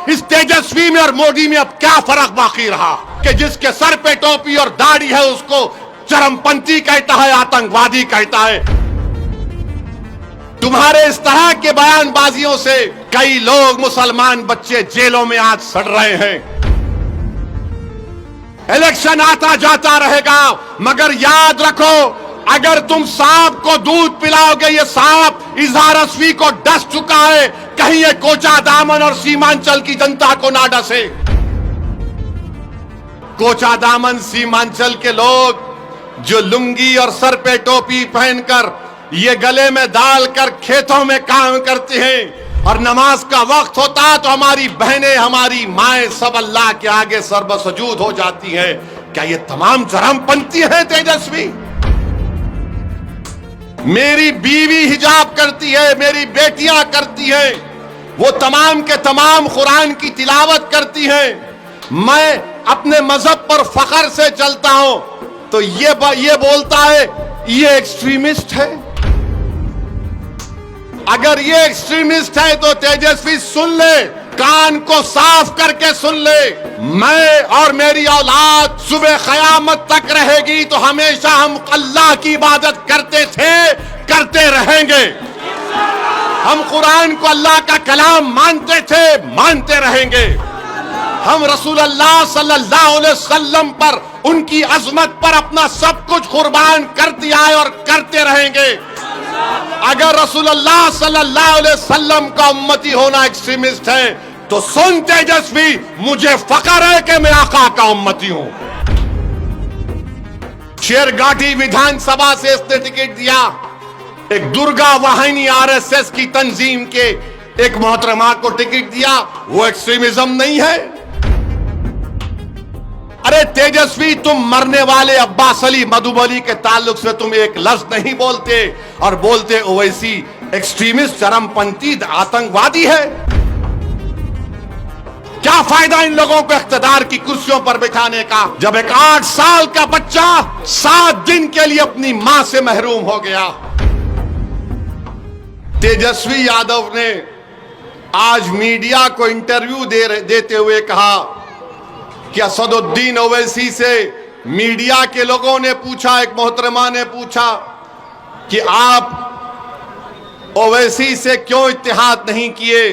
इस तेजस्वी में और मोदी में अब क्या फर्क बाकी रहा कि जिसके सर पे टोपी और दाढ़ी है उसको चरमपंथी कहता है, आतंकवादी कहता है। तुम्हारे इस तरह के बयानबाजियों से कई लोग, मुसलमान बच्चे जेलों में आज सड़ रहे हैं। इलेक्शन आता जाता रहेगा, मगर याद रखो, अगर तुम सांप को दूध पिलाओगे, ये सांप इजहार-ए-रस्वी को डस चुका है, कहीं ये कोचा दामन और सीमांचल की जनता को ना डसे। कोचा दामन सीमांचल के लोग जो लुंगी और सर पे टोपी पहनकर ये गले में डालकर खेतों में काम करते हैं और नमाज का वक्त होता तो हमारी बहनें, हमारी माएं सब अल्लाह के आगे सर्वसजूद हो जाती हैं। क्या ये तमाम चरमपंथी हैं तेजस्वी? मेरी बीवी हिजाब करती है, मेरी बेटियां करती हैं, वो तमाम के तमाम कुरान की तिलावत करती हैं। मैं अपने मजहब पर फख्र से चलता हूं तो ये बोलता है ये एक्सट्रीमिस्ट है। अगर ये एक्सट्रीमिस्ट है तो तेजस्वी सुन ले, कान को साफ करके सुन ले। मैं और मेरी औलाद सुबह क़यामत तक रहेगी तो हमेशा हम अल्लाह की इबादत करते थे, करते रहेंगे। हम कुरान को अल्लाह का कलाम मानते थे, मानते रहेंगे। हम रसूल अल्लाह सल्लल्लाहु अलैहि वसल्लम पर, उनकी अजमत पर अपना सब कुछ कुर्बान कर दिया है और करते रहेंगे। अगर रसूल अल्लाह सल्लल्लाहु अलैहि वसल्लम का उम्मती होना एक्सट्रीमिस्ट है तो सुन तेजस्वी, मुझे फख्र है कि मैं आका का उम्मती हूं। शेरघाटी विधानसभा से इसने टिकट दिया, एक दुर्गा वाहिनी आरएसएस की तंजीम के एक मोहतरमा को टिकट दिया। वो एक्सट्रीमिज्म नहीं है? अरे तेजस्वी, तुम मरने वाले अब्बास अली मधुबनी के ताल्लुक से तुम एक लफ्ज नहीं बोलते और बोलते ओवैसी एक्सट्रीमिस्ट, चरमपंथी, आतंकवादी है। क्या फायदा इन लोगों को इख्तिदार की कुर्सियों पर बिठाने का, जब एक 8 साल का बच्चा 7 दिन के लिए अपनी मां से महरूम हो गया। तेजस्वी यादव ने आज मीडिया को इंटरव्यू देते हुए कहा कि असदुद्दीन ओवैसी से मीडिया के लोगों ने पूछा, एक मोहतरमा ने पूछा कि आप ओवैसी से क्यों इत्तेहाद नहीं किए,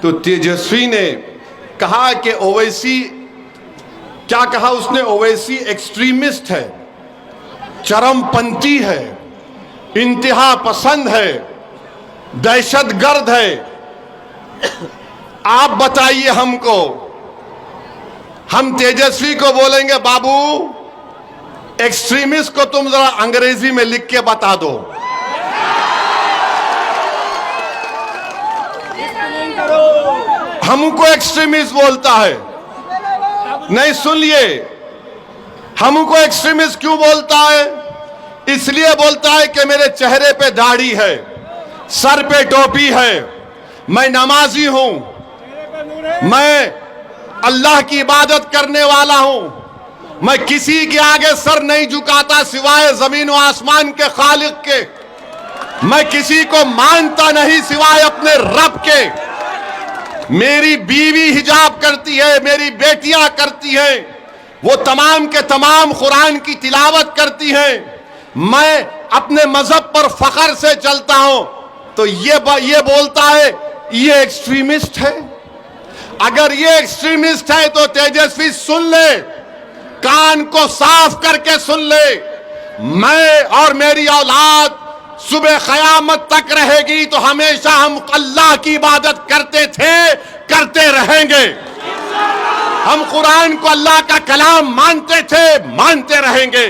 तो तेजस्वी ने कहा कि ओवैसी, क्या कहा उसने, ओवैसी एक्सट्रीमिस्ट है, चरमपंथी है, इंतहा पसंद है, दहशतगर्द है। आप बताइए हमको, हम तेजस्वी को बोलेंगे बाबू एक्सट्रीमिस्ट को तुम जरा अंग्रेजी में लिख के बता दो। हमको एक्सट्रीमिस्ट बोलता है। नहीं, सुनिए, हमको एक्सट्रीमिस्ट क्यों बोलता है? इसलिए बोलता है कि मेरे चेहरे पे दाढ़ी है, सर पे टोपी है, मैं नमाजी हूं, मैं अल्लाह की इबादत करने वाला हूं, मैं किसी के आगे सर नहीं झुकाता सिवाय जमीन व आसमान के खालिक के, मैं किसी को मानता नहीं सिवाय अपने रब के। मेरी बीवी हिजाब करती है, मेरी बेटियां करती हैं, वो तमाम के तमाम कुरान की तिलावत करती हैं। मैं अपने मजहब पर फख्र से चलता हूं तो ये बोलता है ये एक्सट्रीमिस्ट है। अगर ये एक्सट्रीमिस्ट है तो तेजस्वी सुन ले, कान को साफ करके सुन ले। मैं और मेरी औलाद सुबह क़यामत तक रहेगी तो हमेशा हम अल्लाह की इबादत करते थे, करते रहेंगे। हम कुरान को अल्लाह का कलाम मानते थे, मानते रहेंगे।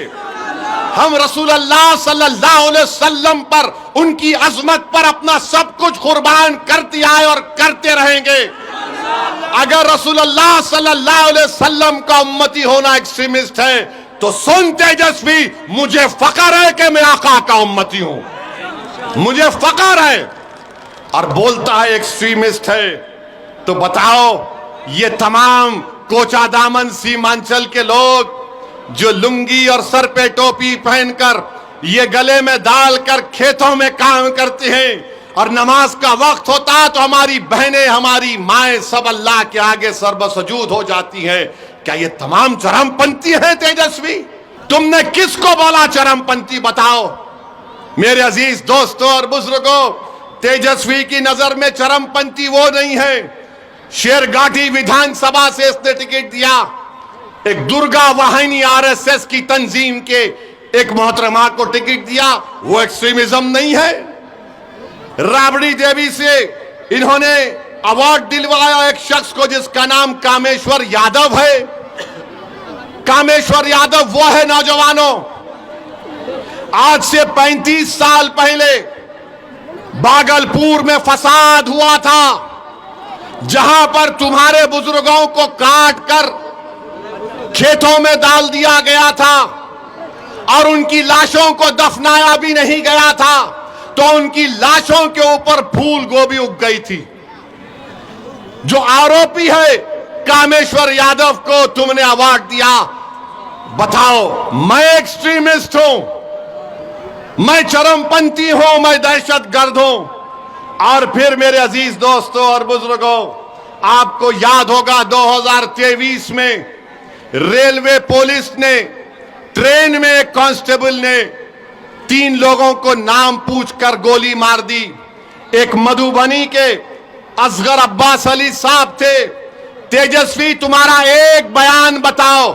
हम रसूल अल्लाह सल्लल्लाहु अलैहि वसल्लम पर, उनकी अजमत पर अपना सब कुछ कुर्बान कर दिया है और करते रहेंगे। अगर रसूल अल्लाह सल्लल्लाहु अलैहि वसल्लम का उम्मती होना एक्सट्रीमिस्ट है तो सुन तेजस्वी, मुझे फख्र है कि मैं आका का उम्मती हूं, मुझे फख्र है। और बोलता है एक्सट्रीमिस्ट है, तो बताओ ये तमाम कोचा दामन सीमांचल के लोग जो लुंगी और सर पे टोपी पहनकर ये गले में डालकर खेतों में काम करते हैं और नमाज का वक्त होता तो हमारी बहनें, हमारी माएं सब अल्लाह के आगे सर्वसजूद हो जाती हैं। क्या ये तमाम चरमपंथी हैं तेजस्वी? तुमने किसको बोला चरमपंथी? बताओ मेरे अजीज दोस्तों और बुजुर्गों, तेजस्वी की नजर में चरमपंथी वो नहीं है। शेरगाटी विधानसभा से इसने टिकट दिया, एक दुर्गा वाहिनी आरएसएस की तंजीम के एक मोहतरमा को टिकट दिया, वो एक्सट्रीमिज्म नहीं है। राबड़ी देवी से इन्होंने अवार्ड दिलवाया एक शख्स को जिसका नाम कामेश्वर यादव है। कामेश्वर यादव वो है नौजवानों, आज से 35 साल पहले भागलपुर में फसाद हुआ था, जहां पर तुम्हारे बुजुर्गों को काट कर खेतों में डाल दिया गया था और उनकी लाशों को दफनाया भी नहीं गया था, तो उनकी लाशों के ऊपर फूल गोभी उग गई थी। जो आरोपी है कामेश्वर यादव को तुमने अवार्ड दिया। बताओ, मैं एक्सट्रीमिस्ट हूं, मैं चरमपंथी हूं, मैं दहशतगर्द हूं। और फिर मेरे अजीज दोस्तों और बुजुर्गों, आपको याद होगा 2023 में रेलवे पुलिस ने ट्रेन में एक कांस्टेबल ने 3 लोगों को नाम पूछकर गोली मार दी। एक मधुबनी के असगर अब्बास अली साहब थे। तेजस्वी, तुम्हारा एक बयान बताओ,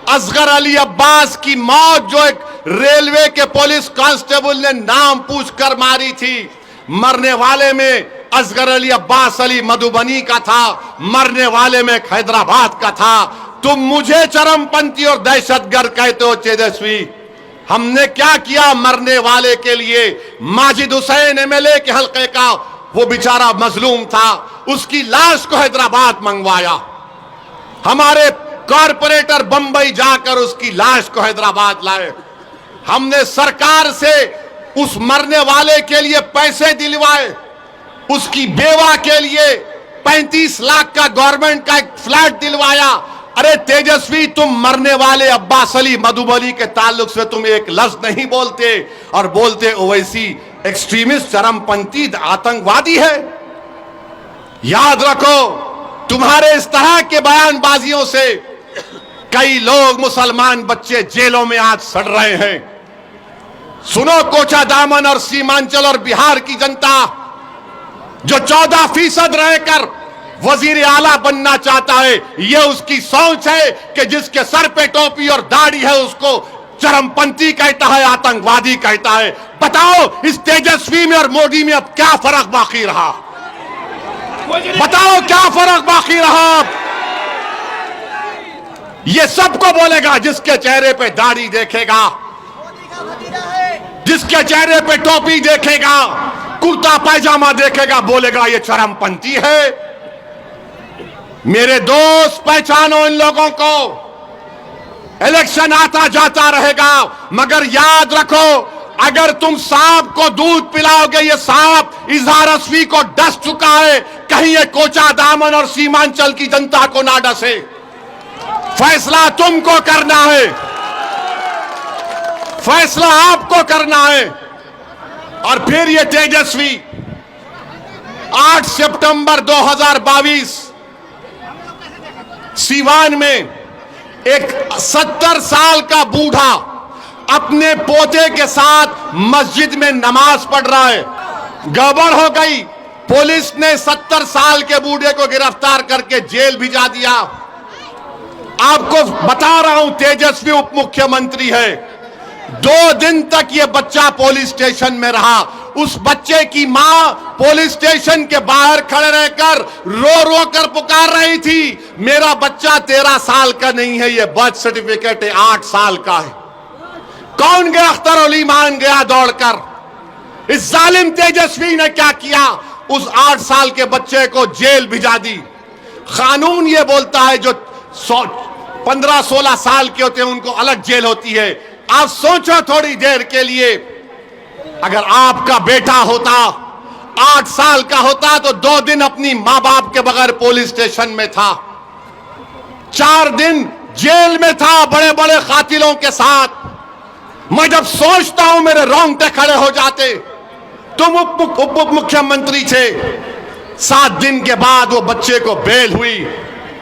असगर अली अब्बास की मौत जो एक रेलवे के पुलिस कांस्टेबल ने नाम पूछकर मारी थी, मरने वाले में असगर अली अब्बास अली मधुबनी का था, मरने वाले में हैदराबाद का था। तुम मुझे चरमपंथी और दहशतगर्द कहते हो तेजस्वी। हमने क्या किया मरने वाले के लिए? माजिद हुसैन एमएलए के हल्के का वो बेचारा मजलूम था, उसकी लाश को हैदराबाद मंगवाया। हमारे कॉरपोरेटर बंबई जाकर उसकी लाश को हैदराबाद लाए। हमने सरकार से उस मरने वाले के लिए पैसे दिलवाए, उसकी बेवा के लिए 35 लाख का गवर्नमेंट का एक फ्लैट दिलवाया। अरे तेजस्वी, तुम मरने वाले अब्बास अली मधुबनी के ताल्लुक से तुम एक लफ्ज नहीं बोलते और बोलते ओवैसी एक्सट्रीमिस्ट, चरमपंथी, आतंकवादी है। याद रखो, तुम्हारे इस तरह के बयानबाजियों से कई लोग, मुसलमान बच्चे जेलों में आज सड़ रहे हैं। सुनो, कोचा दामन और सीमांचल और बिहार की जनता जो 14% रहकर वजीर आला बनना चाहता है, यह उसकी सोच है कि जिसके सर पे टोपी और दाढ़ी है उसको चरमपंथी कहता है, आतंकवादी कहता है। बताओ, इस तेजस्वी में और मोदी में अब क्या फर्क बाकी रहा? बताओ क्या फर्क बाकी रहा? ये सबको बोलेगा जिसके चेहरे पे दाढ़ी देखेगा, जिसके चेहरे पे टोपी देखेगा, कुर्ता पैजामा देखेगा, बोलेगा ये चरमपंथी है। मेरे दोस्त, पहचानो इन लोगों को। इलेक्शन आता जाता रहेगा, मगर याद रखो, अगर तुम सांप को दूध पिलाओगे, ये सांप इजहार असवी को डस चुका है, कहीं ये कोचा दामन और सीमांचल की जनता को ना डसे। फैसला तुमको करना है, फैसला आपको करना है। और फिर ये तेजस्वी 8 सितंबर 2022 सीवान में एक 70 साल का बूढ़ा अपने पोते के साथ मस्जिद में नमाज पढ़ रहा है। गड़बड़ हो गई, पुलिस ने 70 साल के बूढ़े को गिरफ्तार करके जेल भिजा दिया। आपको बता रहा हूं, तेजस्वी उप मुख्यमंत्री है। 2 दिन तक ये बच्चा पुलिस स्टेशन में रहा। उस बच्चे की मां पुलिस स्टेशन के बाहर खड़े रहकर रो रो कर पुकार रही थी, मेरा बच्चा 13 साल का नहीं है, ये बर्थ सर्टिफिकेट 8 साल का है। कौन गया? अख्तर अली मान गया दौड़कर। इस जालिम तेजस्वी ने क्या किया? उस 8 साल के बच्चे को जेल भिजा दी। कानून ये बोलता है जो 15-16 साल के होते हैं उनको अलग जेल होती है। आप सोचो थोड़ी देर के लिए, अगर आपका बेटा होता 8 साल का होता तो 2 दिन अपनी मां बाप के बगैर पुलिस स्टेशन में था, 4 दिन जेल में था बड़े बड़े कातिलों के साथ। मैं जब सोचता हूं मेरे रोंगटे खड़े हो जाते। तुम उप मुख्यमंत्री थे, 7 दिन के बाद वो बच्चे को बेल हुई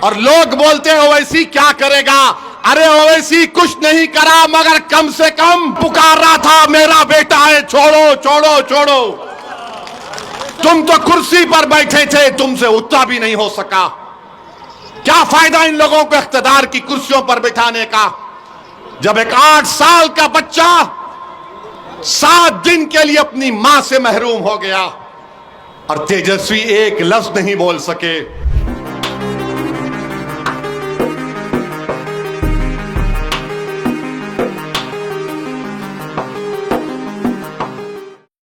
और लोग बोलते हैं ओवैसी क्या करेगा। अरे ओवैसी कुछ नहीं करा, मगर कम से कम पुकार रहा था मेरा बेटा है, छोड़ो छोड़ो छोड़ो। तुम तो कुर्सी पर बैठे थे, तुमसे उतना भी नहीं हो सका। क्या फायदा इन लोगों को इख्तिदार की कुर्सियों पर बिठाने का, जब एक 8 साल का बच्चा 7 दिन के लिए अपनी मां से महरूम हो गया और तेजस्वी एक लफ्ज नहीं बोल सके।